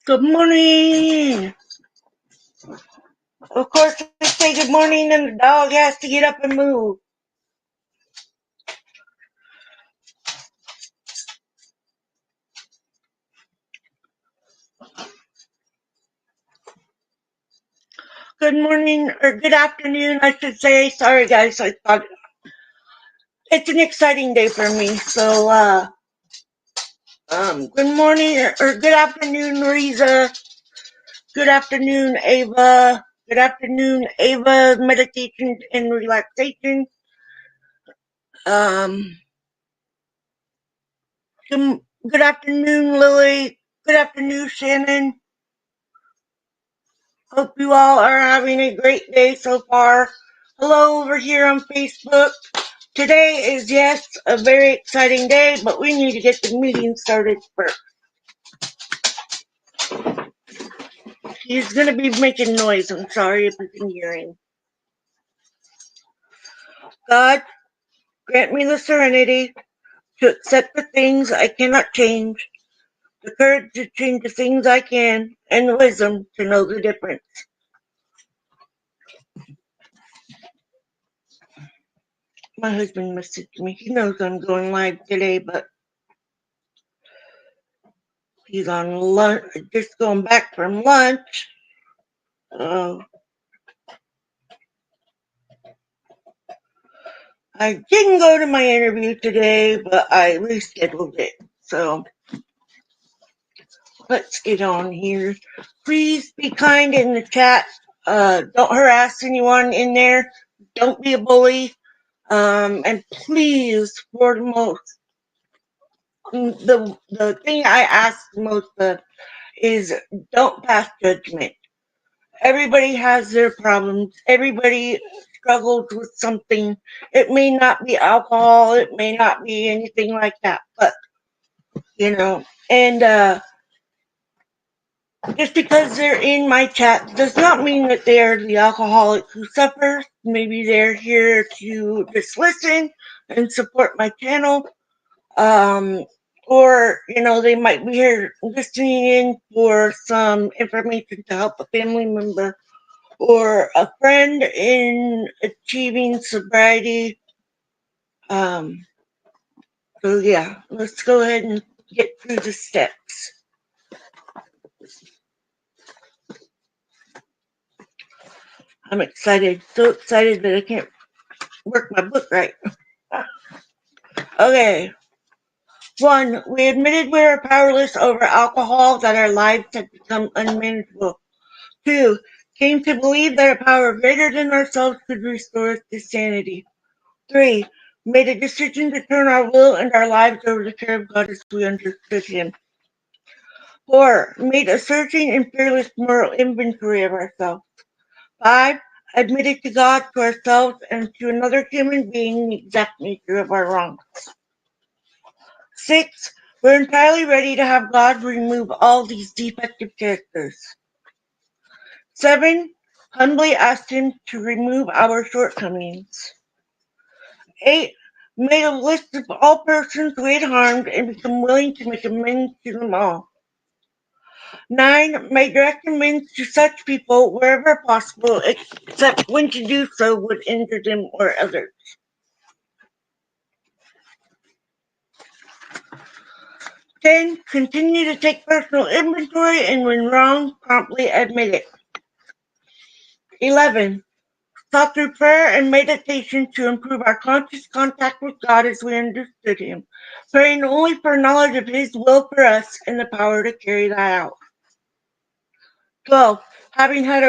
Good morning. Of course, I say good morning, and the dog has to get up and move. Good morning, or good afternoon, I should say. Sorry, guys. I thought it's an exciting day for me. So, good morning, or good afternoon, Riza. Good afternoon, Ava. Good afternoon, Ava. Meditation and relaxation. Um, good, good afternoon, Lily. Good afternoon, Shannon. Hope you all are having a great day so far. Hello over here on Facebook. Today is, yes, a very exciting day, but we need to get the meeting started first. He's going to be making noise. I'm sorry if you can hear him. God, grant me the serenity to accept the things I cannot change, the courage to change the things I can, and the wisdom to know the difference. My husband messaged me. He knows I'm going live today, but he's on lunch, just going back from lunch. Uh, I didn't go to my interview today, but I rescheduled it. So let's get on here. Please be kind in the chat. Don't harass anyone in there. Don't be a bully. And please, for the most, the thing I ask most of is don't pass judgment. Everybody has their problems. Everybody struggles with something. It may not be alcohol. It may not be anything like that. But, and just because they're in my chat does not mean that they are the alcoholic who suffers. Maybe they're here to just listen and support my channel. Or, they might be here listening in for some information to help a family member or a friend in achieving sobriety. So yeah, let's go ahead and get through the steps. I'm excited, so excited that I can't work my book right. Okay. 1. We admitted we are powerless over alcohol, that our lives have become unmanageable. 2. Came to believe that a power greater than ourselves could restore us to sanity. 3. Made a decision to turn our will and our lives over to the care of God as we understood Him. 4. Made a searching and fearless moral inventory of ourselves. 5. Admitted to God, to ourselves, and to another human being the exact nature of our wrongs. 6. We're entirely ready to have God remove all these defective characters. 7. Humbly asked Him to remove our shortcomings. 8. Made a list of all persons we had harmed and become willing to make amends to them all. 9. Made direct amends to such people wherever possible, except when to do so would injure them or others. 10. Continue to take personal inventory and when wrong, promptly admit it. 11. Sought through prayer and meditation to improve our conscious contact with God as we understood Him, praying only for knowledge of His will for us and the power to carry that out. 12. Having had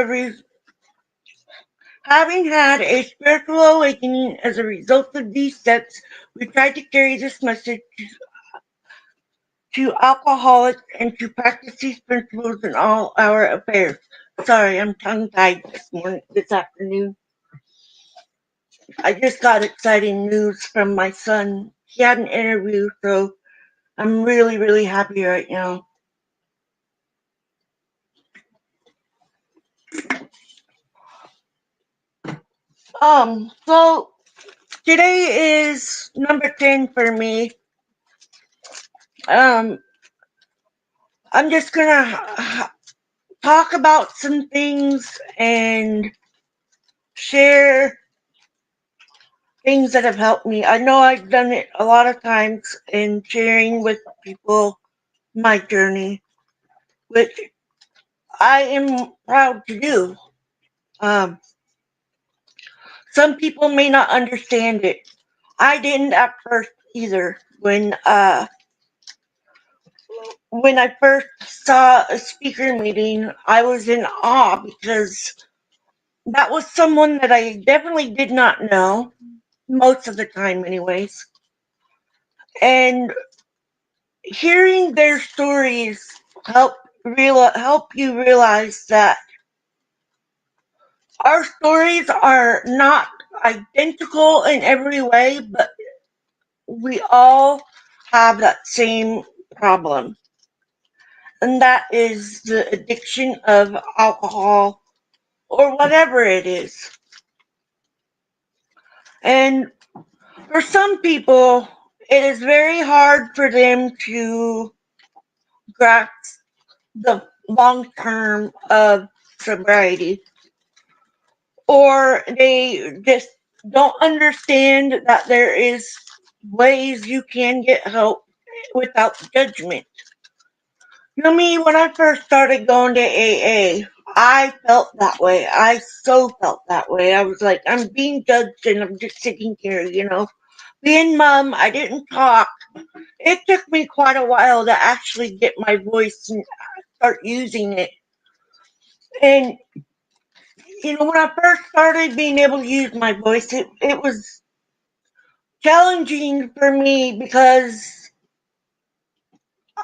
a spiritual awakening as a result of these steps, we tried to carry this message to alcoholics and to practice these principles in all our affairs. Sorry, I'm tongue-tied this afternoon. I just got exciting news from my son. He had an interview, so I'm really, really happy right now. So today is number 10 for me. I'm just gonna talk about some things and share things that have helped me. I know I've done it a lot of times in sharing with people my journey, which I am proud to do. Um, some people may not understand it. I didn't at first either. When I first saw a speaker meeting, I was in awe because that was someone that I definitely did not know, most of the time, anyways. And hearing their stories help help you realize that our stories are not identical in every way, but we all have that same problem, and that is the addiction of alcohol or whatever it is. And for some people, it is very hard for them to grasp the long term of sobriety, or they just don't understand that there is ways you can get help without judgment. You know me, when I first started going to AA, I felt that way. I so felt that way. I was like, I'm being judged and I'm just sitting here, Being mum, I didn't talk. It took me quite a while to actually get my voice and start using it. And, when I first started being able to use my voice, it was challenging for me because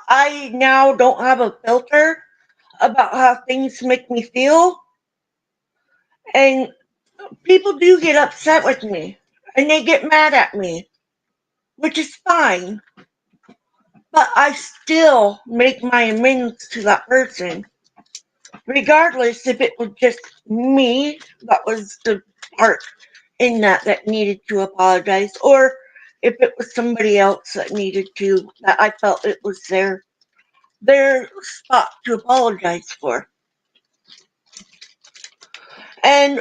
I now don't have a filter about how things make me feel. And people do get upset with me and they get mad at me, which is fine. But I still make my amends to that person, regardless if it was just me that was the part in that needed to apologize, or if it was somebody else that needed to, that I felt it was their spot to apologize for. And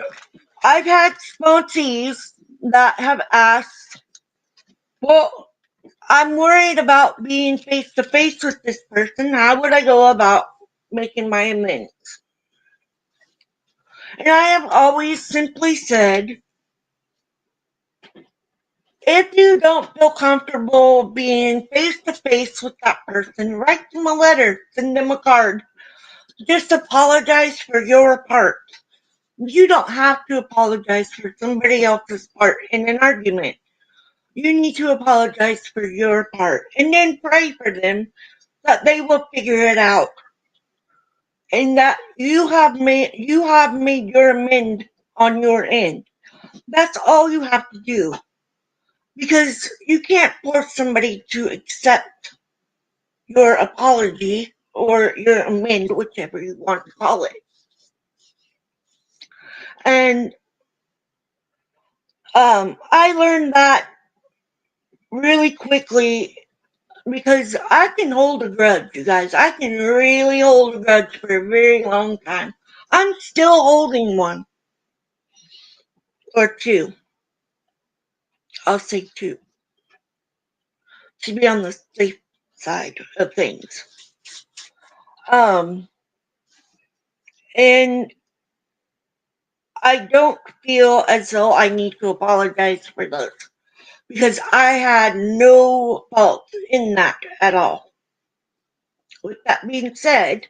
I've had sponsees that have asked, well, I'm worried about being face to face with this person. How would I go about making my amends? And I have always simply said, if you don't feel comfortable being face to face with that person, write them a letter, send them a card. Just apologize for your part. You don't have to apologize for somebody else's part in an argument. You need to apologize for your part and then pray for them that they will figure it out and that you have made your amend on your end. That's all you have to do, because you can't force somebody to accept your apology or your amend, whichever you want to call it. And I learned that really quickly because I can hold a grudge, you guys. I can really hold a grudge for a very long time. I'm still holding one or two. I'll say two to be on the safe side of things. Um, and I don't feel as though I need to apologize for those because I had no fault in that at all. With that being said,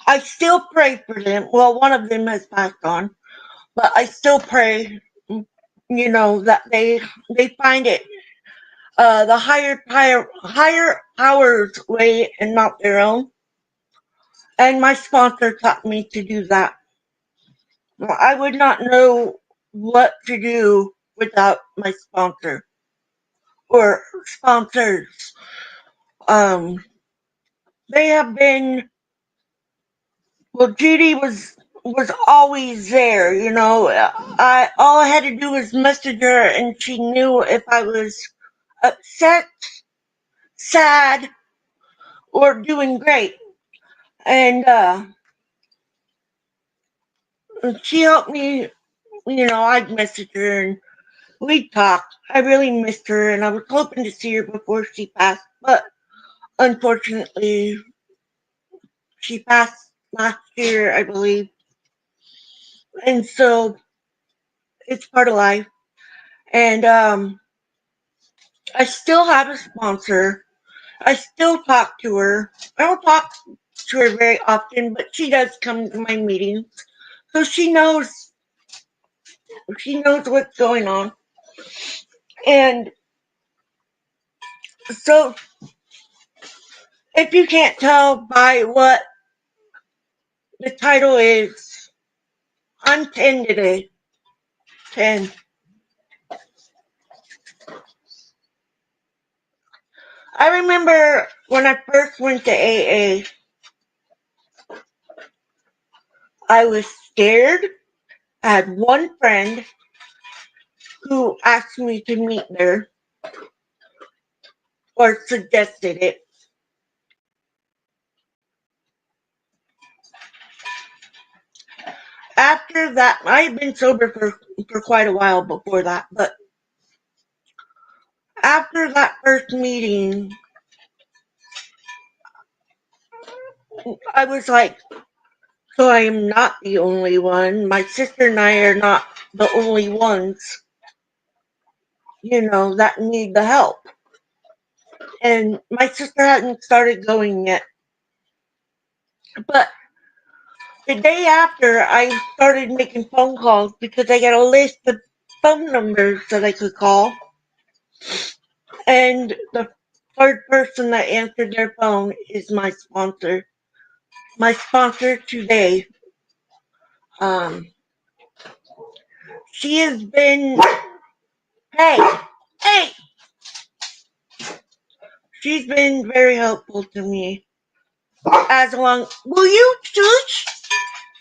I still pray for them. Well, one of them has passed on, but I still pray, that they find it the higher powers way and not their own. And my sponsor taught me to do that. Well, I would not know what to do without my sponsor or sponsors. Um, they have been. Well, Judy was always there. I all I had to do was message her, and she knew if I was upset, sad, or doing great. And she helped me. I'd message her and we'd talk. I really missed her, and I was hoping to see her before she passed, but unfortunately, she passed last year, I believe. And so it's part of life. And I still have a sponsor. I still talk to her. I don't talk to her very often, but she does come to my meetings. So she knows what's going on. And so if you can't tell by what the title is, I'm 10 today. 10. I remember when I first went to AA, I was scared. I had one friend who asked me to meet there or suggested it. After that, I had been sober for quite a while before that, but after that first meeting, I was like, so I am not the only one. My sister and I are not the only ones, that need the help. And my sister hadn't started going yet. But the day after, I started making phone calls because I got a list of phone numbers that I could call. And the third person that answered their phone is my sponsor. My sponsor today. Um, she has been, hey, hey, she's been very helpful to me. Will you shush?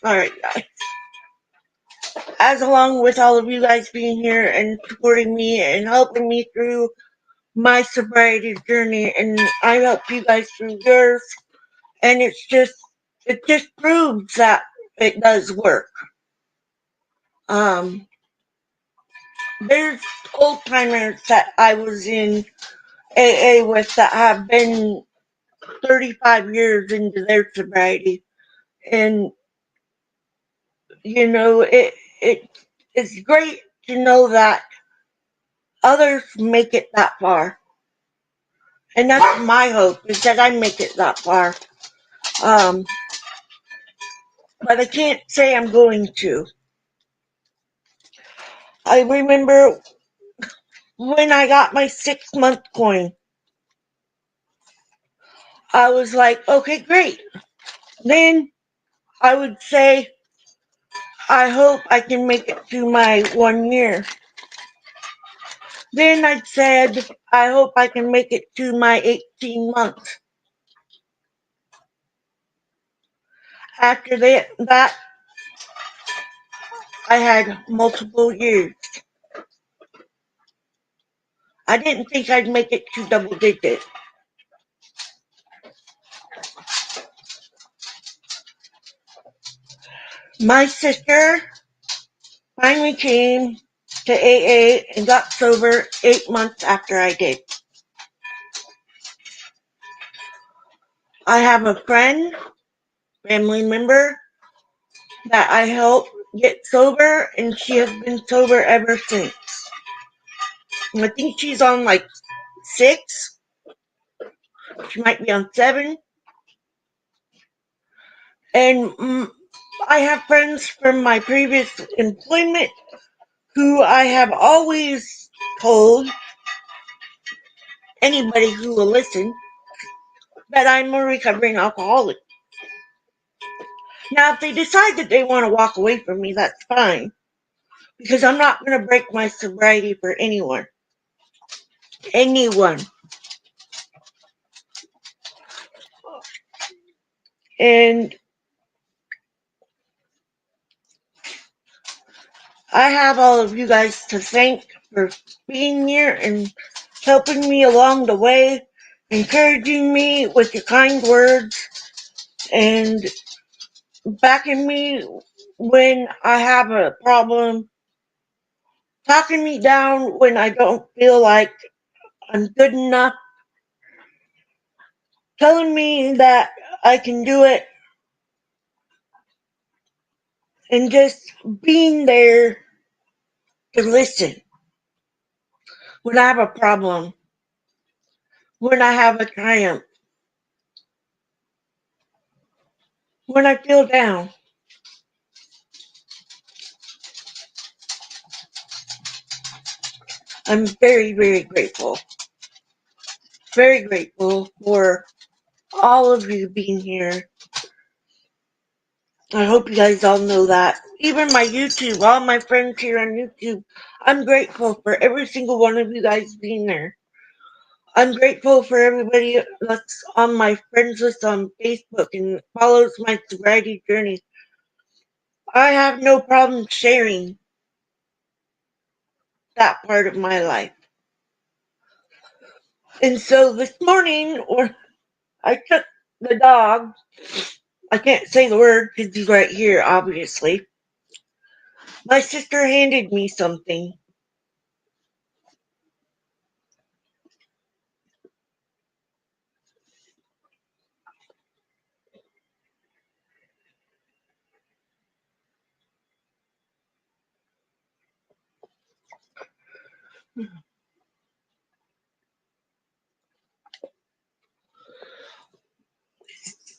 Alright, guys. As along with all of you guys being here and supporting me and helping me through my sobriety journey, and I help you guys through yours, and it just proves that it does work. There's old timers that I was in AA with that have been 35 years into their sobriety, and it's great to know that others make it that far. And that's my hope, is that I make it that far. But I can't say I'm going to. I remember when I got my 6-month coin, I was like, okay, great. Then I would say, I hope I can make it to my 1 year. Then I said, I hope I can make it to my 18 months. After that, I had multiple years. I didn't think I'd make it to double digits. My sister finally came to AA and got sober 8 months after I did. I have a family member, that I helped get sober, and she has been sober ever since. I think she's on like 6. She might be on 7. And I have friends from my previous employment who I have always told, anybody who will listen, that I'm a recovering alcoholic. Now, if they decide that they want to walk away from me, that's fine, because I'm not going to break my sobriety for anyone. And I have all of you guys to thank for being here and helping me along the way, encouraging me with your kind words, and backing me when I have a problem, talking me down when I don't feel like I'm good enough, telling me that I can do it, and just being there to listen when I have a problem, when I have a triumph, when I feel down. I'm very, very grateful. Very grateful for all of you being here. I hope you guys all know that. Even my YouTube, all my friends here on YouTube, I'm grateful for every single one of you guys being there. I'm grateful for everybody that's on my friends list on Facebook and follows my sobriety journey. I have no problem sharing that part of my life. And so this morning, or I took the dog. I can't say the word because he's right here, obviously. My sister handed me something.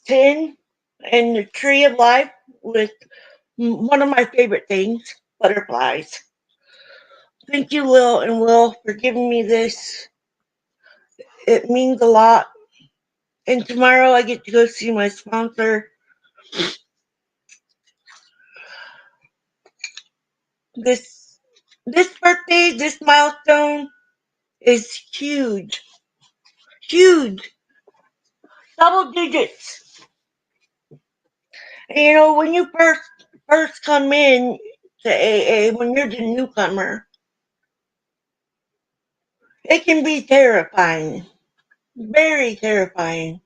10 and the tree of life with one of my favorite things, butterflies. Thank you, Lil and Will, for giving me this. It means a lot. And tomorrow I get to go see my sponsor. This this birthday, this milestone is huge. Huge. Double digits. And when you first come in to AA, when you're the newcomer, it can be terrifying. Very terrifying.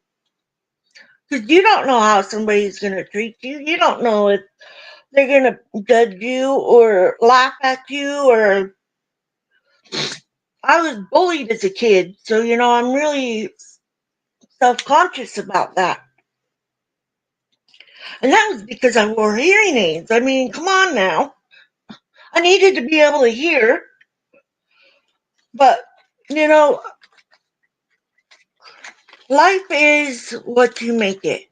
Because you don't know how somebody's going to treat you. You don't know if they're going to judge you or laugh at you. Or I was bullied as a kid, so I'm really self-conscious about that. And that was because I wore hearing aids. I mean, come on now. I needed to be able to hear, but you know, life is what you make it.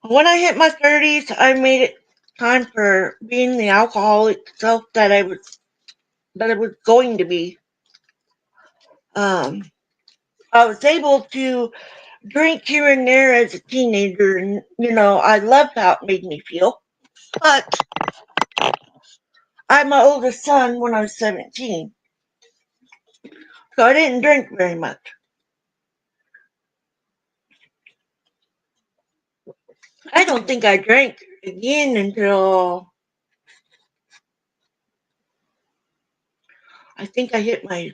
When I hit my 30s, I made it time for being the alcoholic self that I was going to be. Um, I was able to drink here and there as a teenager, and I loved how it made me feel. But I had my oldest son when I was 17, so I didn't drink very much. I don't think I drank again until I think I hit my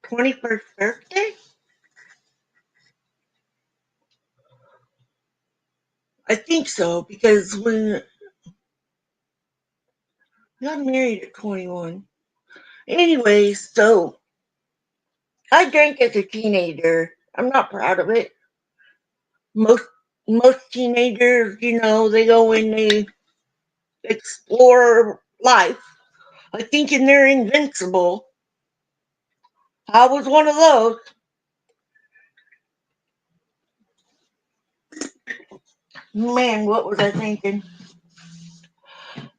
21st birthday. I think so, because when I got married at 21. Anyways, so I drank as a teenager. I'm not proud of it. Most most teenagers, they go and they explore life, thinking they're invincible. I was one of those. Man, what was I thinking?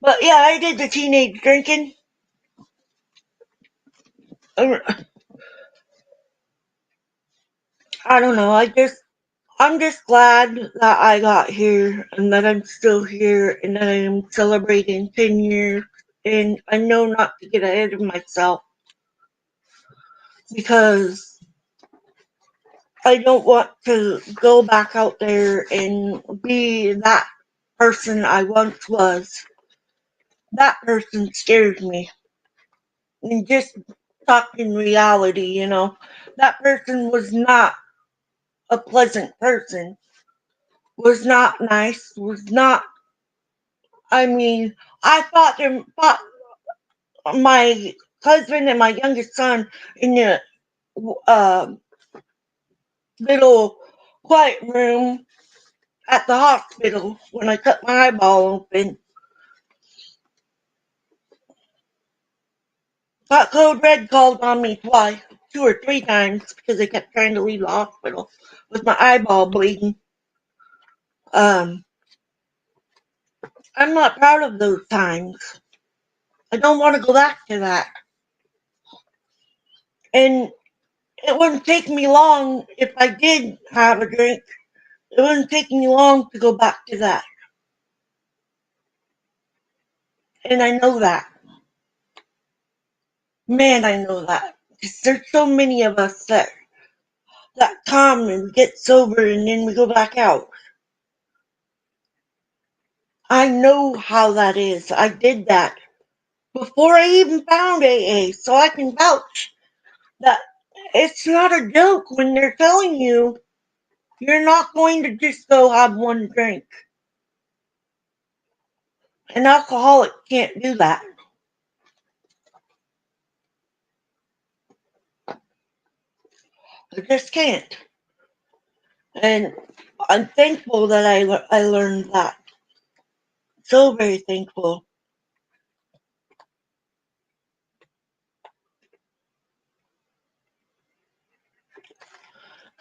But yeah, I did the teenage drinking. I don't know. I'm just glad that I got here and that I'm still here and that I am celebrating 10 years. And I know not to get ahead of myself because I don't want to go back out there and be that person I once was. That person scares me. And just talking reality, that person was not a pleasant person. Was not nice. Was not. I mean, I fought my husband and my youngest son in the uh, little quiet room at the hospital when I cut my eyeball open. Got Code Red called on me twice, 2 or 3 times, because they kept trying to leave the hospital with my eyeball bleeding. Um, I'm not proud of those times. I don't want to go back to that. And it wouldn't take me long if I did have a drink. It wouldn't take me long to go back to that. And I know that. Man, I know that. Because there's so many of us that come and get sober and then we go back out. I know how that is. I did that before I even found AA, so I can vouch that it's not a joke when they're telling you you're not going to just go have one drink. An alcoholic can't do that. I just can't. And I'm thankful that I learned that. So very thankful.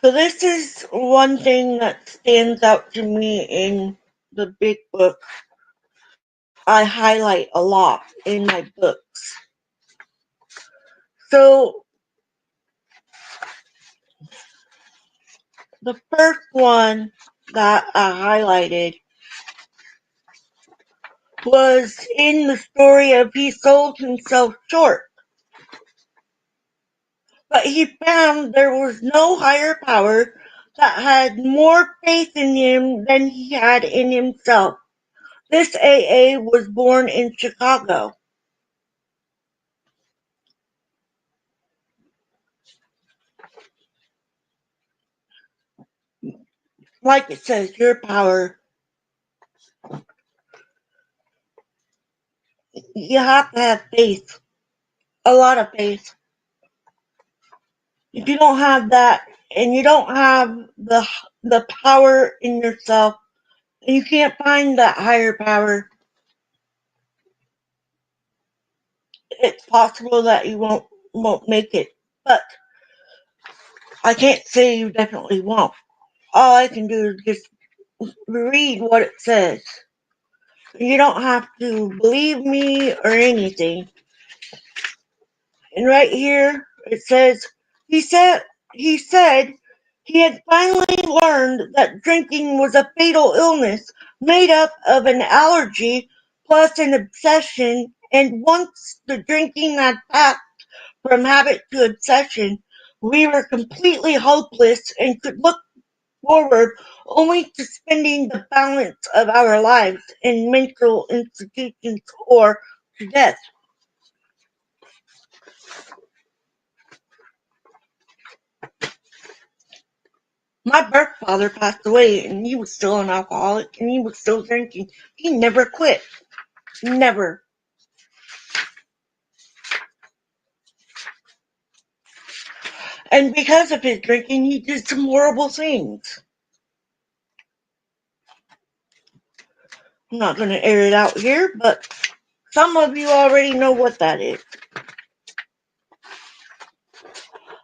So this is one thing that stands out to me in the big book. I highlight a lot in my books. So the first one that I highlighted was in the story of he sold himself short. But he found there was no higher power that had more faith in him than he had in himself. This AA was born in Chicago. Like it says, your power. You have to have faith. A lot of faith. If you don't have that, and you don't have the power in yourself, and you can't find that higher power, it's possible that you won't make it. But I can't say you definitely won't. All I can do is just read what it says. You don't have to believe me or anything. And right here it says he said he said he had finally learned that drinking was a fatal illness made up of an allergy plus an obsession, and once the drinking had passed from habit to obsession, we were completely hopeless and could look forward only to spending the balance of our lives in mental institutions or to death. My birth father passed away and he was still an alcoholic and he was still drinking. He never quit. Never. And because of his drinking, he did some horrible things. I'm not going to air it out here, but some of you already know what that is.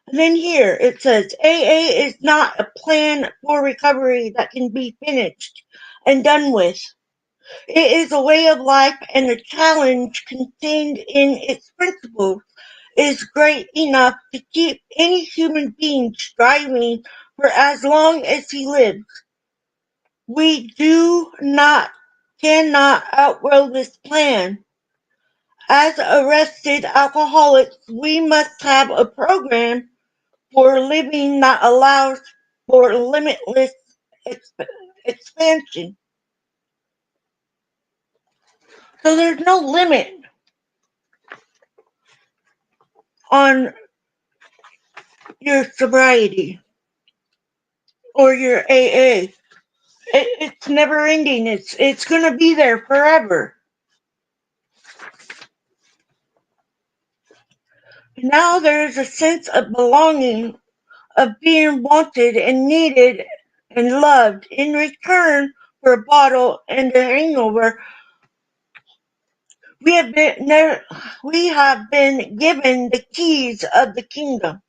And then here it says AA is not a plan for recovery that can be finished and done with. It is a way of life, and the challenge contained in its principles is great enough to keep any human being striving for as long as he lives. We cannot outgrow this plan. As arrested alcoholics, we must have a program for living that allows for limitless expansion. So there's no limit on your sobriety. or your AA. It's never ending. It's going to be there forever. Now there is a sense of belonging, of being wanted and needed and loved. In return for a bottle and a hangover, we have been given the keys of the kingdom.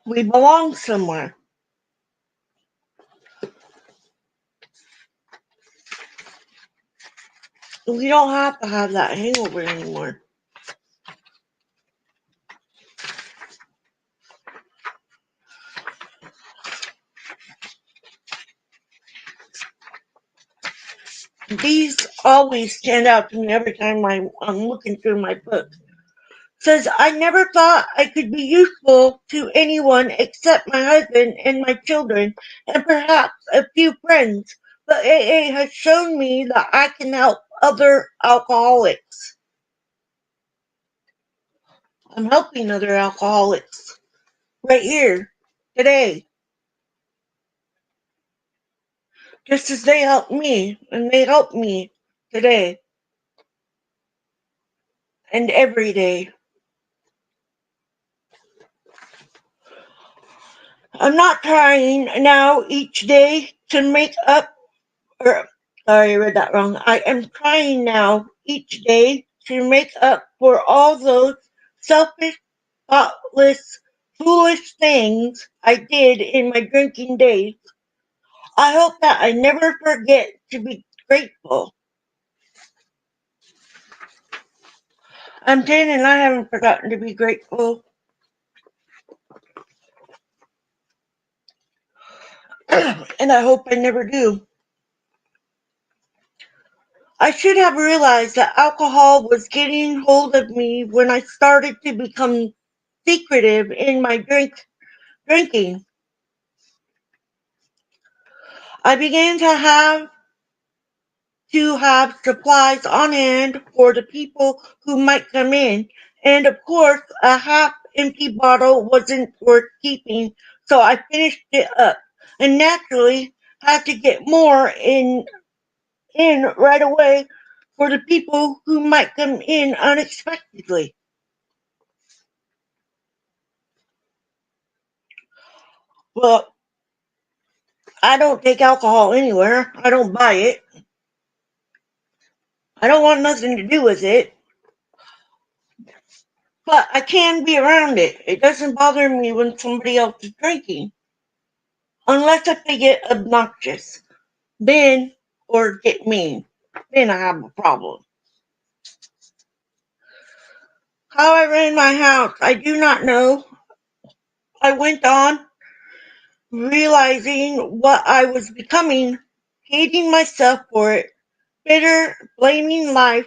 We belong somewhere. We don't have to have that hangover anymore. These always stand out to me every time I'm looking through my book. Says, I never thought I could be useful to anyone except my husband and my children and perhaps a few friends. But AA has shown me that I can help other alcoholics. I'm helping other alcoholics right here, today, just as they helped me and they help me today and every day. I'm not trying now each day to make up, or sorry, I read that wrong. I am trying now each day to make up for all those selfish, thoughtless, foolish things I did in my drinking days. I hope that I never forget to be grateful. I'm 10 and I haven't forgotten to be grateful. And I hope I never do. I should have realized that alcohol was getting hold of me when I started to become secretive in my drinking. I began to have supplies on hand for the people who might come in, and of course a half empty bottle wasn't worth keeping, so I finished it up and naturally had to get more in right away for the people who might come in unexpectedly. Well, I don't take alcohol anywhere. I don't buy it. I don't want nothing to do with it. But I can be around it. It doesn't bother me when somebody else is drinking. Unless if they get obnoxious. Then, or get mean. Then I have a problem. How I ran my house, I do not know. I went on realizing what I was becoming, hating myself for it, bitter, blaming life,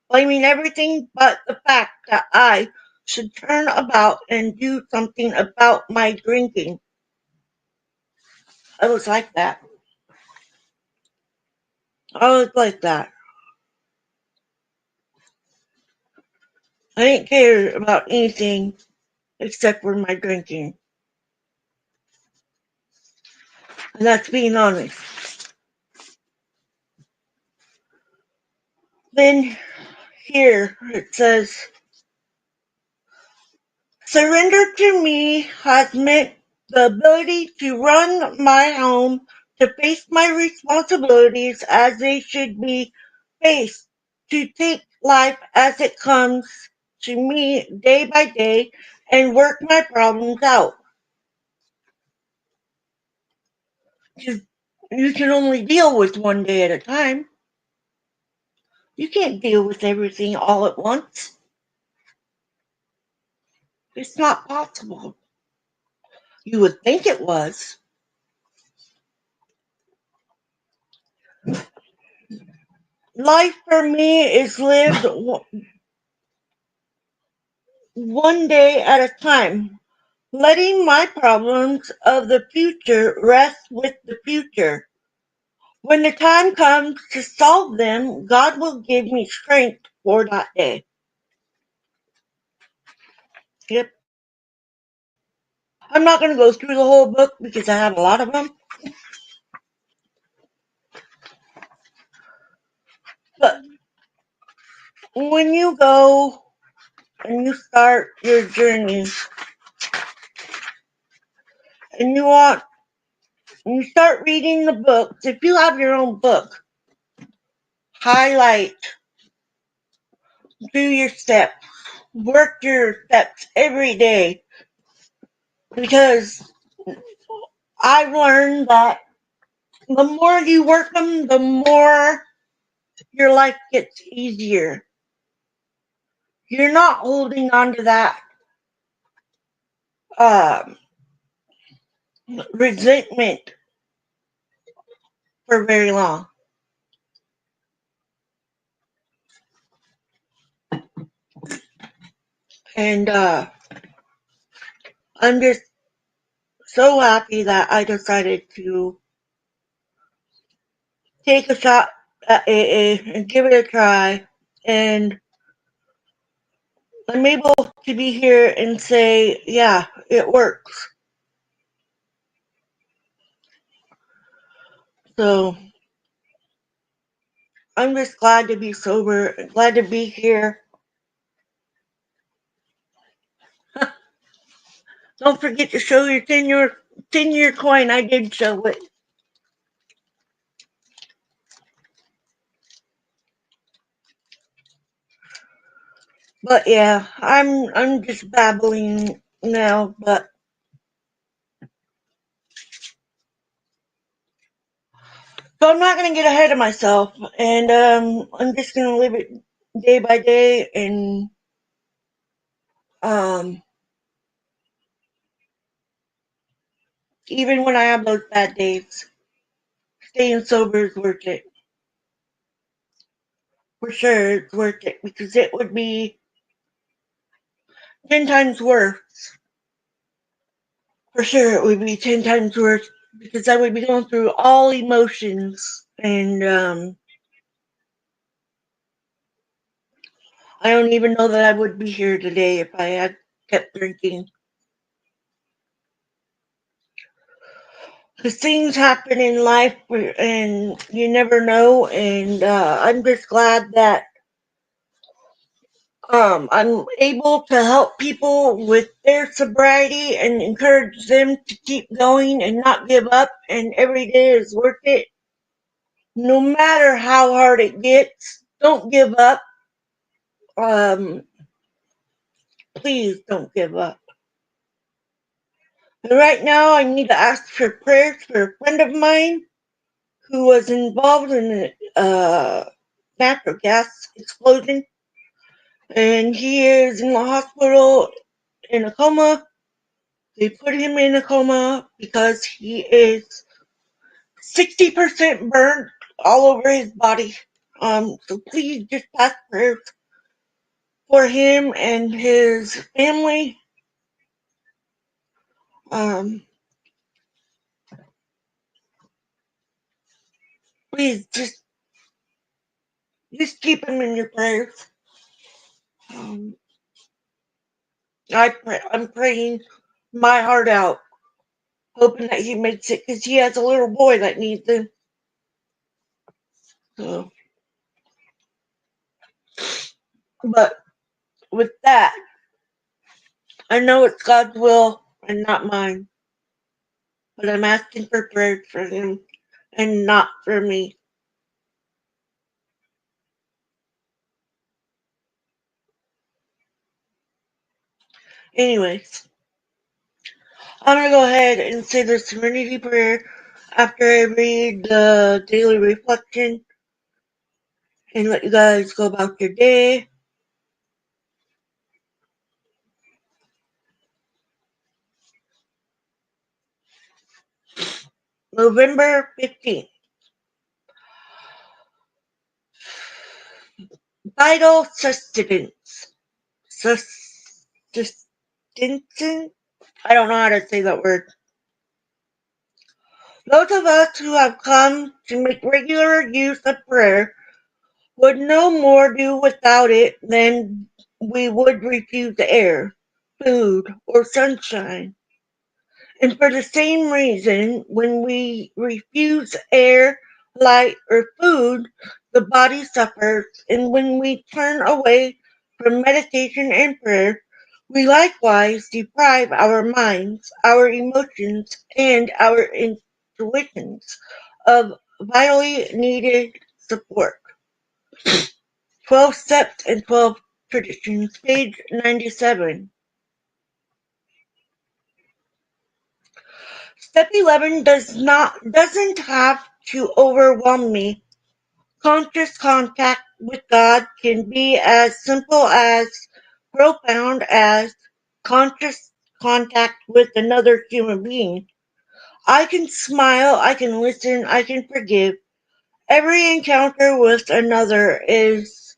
blaming everything but the fact that I should turn about and do something about my drinking. I was like that. I was like that. I didn't care about anything except for my drinking. And that's being honest. Then here it says, surrender to me has meant the ability to run my home, to face my responsibilities as they should be faced, to take life as it comes to me day by day and work my problems out. You can only deal with one day at a time. You can't deal with everything all at once. It's not possible. You would think it was. Life for me is lived one day at a time, letting my problems of the future rest with the future. When the time comes to solve them, God will give me strength for that day. tip. I'm not going to go through the whole book because I have a lot of them. But when you go and you start your journey and you start reading the books, if you have your own book, highlight, do your steps, work your steps every day, because I've learned that the more you work them, the more your life gets easier. You're not holding on to that um, resentment for very long. And I'm just so happy that I decided to take a shot at AA and give it a try. And I'm able to be here and say, yeah, it works. So I'm just glad to be sober, glad to be here. Don't forget to show your 10-year coin. I did show it. But yeah, I'm just babbling now, but so I'm not gonna get ahead of myself, and I'm just gonna live it day by day, and um even when I have those bad days, staying sober is worth it. For sure, it's worth it because it would be 10 times worse. For sure, it would be 10 times worse because I would be going through all emotions, and I don't even know that I would be here today if I had kept drinking. Because things happen in life and you never know, and I'm just glad that I'm able to help people with their sobriety and encourage them to keep going and not give up, and every day is worth it. No matter how hard it gets, don't give up. Um, please don't give up. And right now, I need to ask for prayers for a friend of mine who was involved in a natural gas explosion, and he is in the hospital in a coma. They put him in a coma because he is 60% burned all over his body. So please just pass prayers for him and his family. Um, please just keep him in your prayers. Um, I'm praying my heart out, hoping that he makes it because he has a little boy that needs him. So, but with that, I know it's God's will and not mine, but I'm asking for prayers for him and not for me. Anyways, I'm going to go ahead and say the serenity prayer after I read the daily reflection and let you guys go about your day. November 15th. Vital sustenance. Sustenance? I don't know how to say that word. Those of us who have come to make regular use of prayer would no more do without it than we would refuse the air. food, or sunshine. And for the same reason, when we refuse air, light, or food, the body suffers. And when we turn away from meditation and prayer, we likewise deprive our minds, our emotions, and our intuitions of vitally needed support. 12 Steps and 12 Traditions, page 97. Step 11 doesn't have to overwhelm me. Conscious contact with God can be as simple as profound as conscious contact with another human being. I can smile, I can listen, I can forgive. Every encounter with another is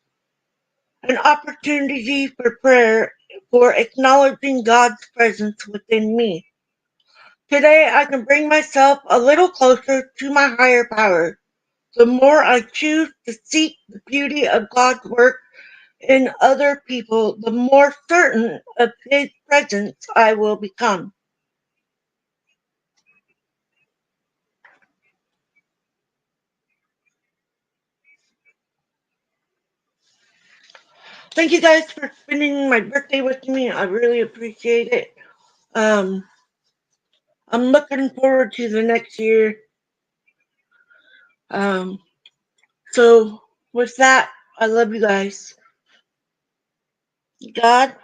an opportunity for prayer, for acknowledging God's presence within me. Today I can bring myself a little closer to my higher power. The more I choose to seek the beauty of God's work in other people, the more certain of His presence I will become. Thank you guys for spending my birthday with me. I really appreciate it. Um, I'm looking forward to the next year. Um, so with that, I love you guys. God,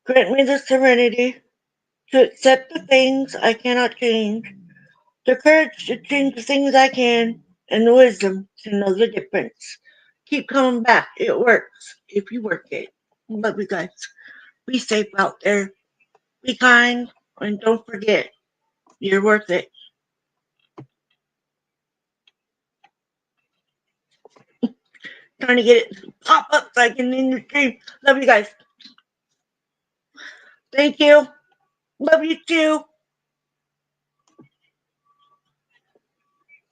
grant me the serenity to accept the things I cannot change, the courage to change the things I can, and the wisdom to know the difference. Keep coming back. It works if you work it. Love you guys. Be safe out there. Be kind. And don't forget, you're worth it. Trying to get it to pop up so I can end the stream. Love you guys. Thank you. Love you too.